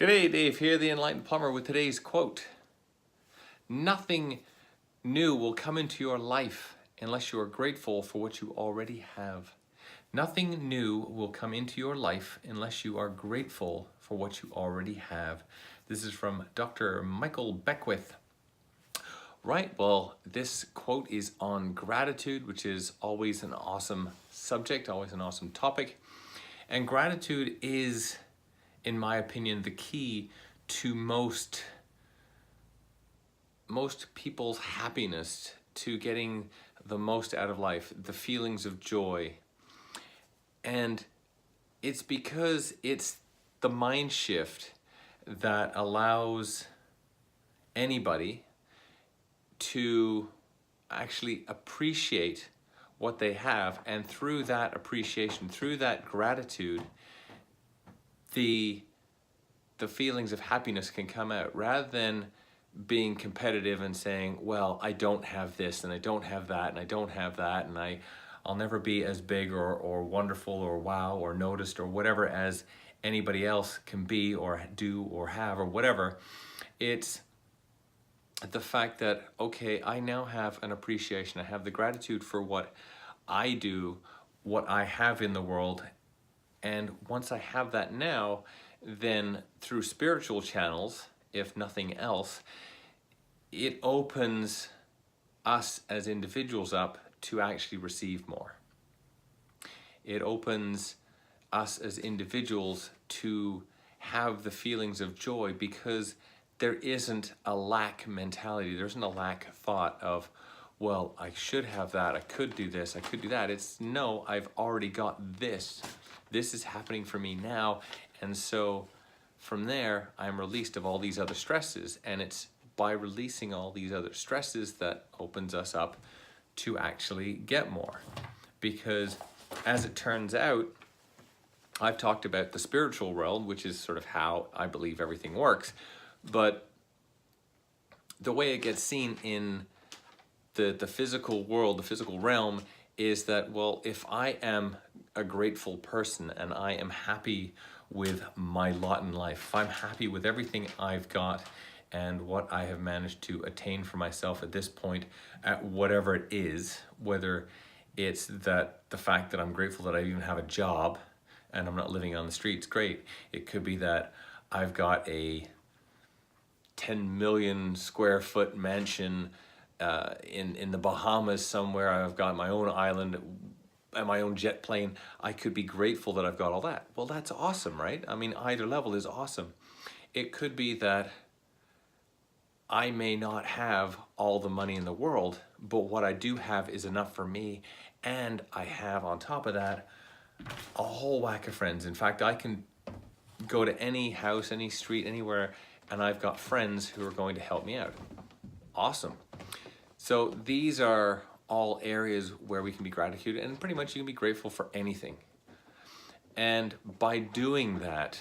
G'day, Dave here, the Enlightened Plumber, with today's quote. Nothing new will come into your life unless you are grateful for what you already have. Nothing new will come into your life unless you are grateful for what you already have. This is from Dr. Michael Beckwith. Right, well, this quote is on gratitude, which is always an awesome subject, always an awesome topic. And gratitude is, in my opinion, the key to most people's happiness, to getting the most out of life, the feelings of joy. And it's because it's the mind shift that allows anybody to actually appreciate what they have, and through that appreciation, through that gratitude, the feelings of happiness can come out, rather than being competitive and saying, well, I don't have this and I don't have that and I don't have that, and I'll never be as big or wonderful or wow or noticed or whatever as anybody else can be or do or have or whatever. It's the fact that, okay, I now have an appreciation. I have the gratitude for what I do, what I have in the world. And once I have that now, then through spiritual channels, if nothing else, it opens us as individuals up to actually receive more. It opens us as individuals to have the feelings of joy, because there isn't a lack mentality. There isn't a lack thought of, well, I should have that, I could do this, I could do that. It's, no, I've already got this. This is happening for me now. And so from there, I'm released of all these other stresses. And it's by releasing all these other stresses that opens us up to actually get more. Because as it turns out, I've talked about the spiritual realm, which is sort of how I believe everything works. But the way it gets seen in the physical world, the physical realm, is that, well, if I am a grateful person and I am happy with my lot in life, if I'm happy with everything I've got and what I have managed to attain for myself at this point, at whatever it is, whether it's that the fact that I'm grateful that I even have a job and I'm not living on the streets, great. It could be that I've got a 10 million square foot mansion in the Bahamas somewhere. I've got my own island and my own jet plane. I could be grateful that I've got all that. Well, that's awesome, right? I mean, either level is awesome. It could be that I may not have all the money in the world, but what I do have is enough for me. And I have, on top of that, a whole whack of friends. In fact, I can go to any house, any street, anywhere, and I've got friends who are going to help me out. Awesome. So these are all areas where we can be gratitude, and pretty much you can be grateful for anything. And by doing that,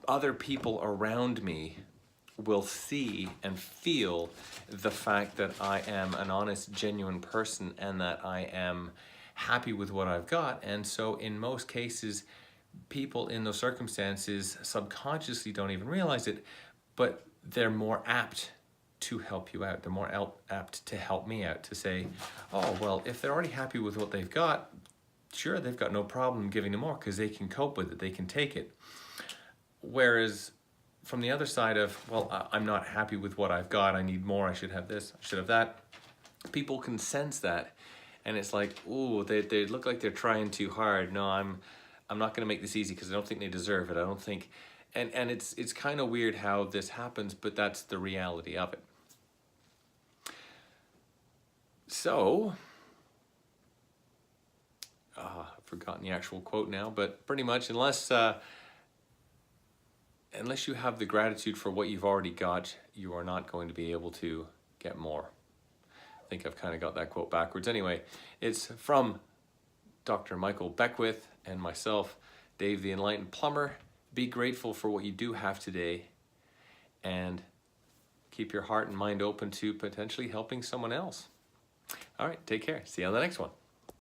other people around me will see and feel the fact that I am an honest, genuine person and that I am happy with what I've got. And so in most cases, people in those circumstances subconsciously don't even realize it, but they're more apt to help you out. They're more apt to help me out, to say, oh, well, if they're already happy with what they've got, sure, they've got no problem giving them more because they can cope with it, they can take it. Whereas from the other side of, well, I'm not happy with what I've got, I need more, I should have this, I should have that, people can sense that. And it's like, ooh, they look like they're trying too hard. No, I'm not going to make this easy because I don't think they deserve it. I don't think, and it's kind of weird how this happens, but that's the reality of it. So, I've forgotten the actual quote now, but pretty much, unless you have the gratitude for what you've already got, you are not going to be able to get more. I think I've kind of got that quote backwards. Anyway, it's from Dr. Michael Beckwith and myself, Dave the Enlightened Plumber. Be grateful for what you do have today, and keep your heart and mind open to potentially helping someone else. All right, take care. See you on the next one.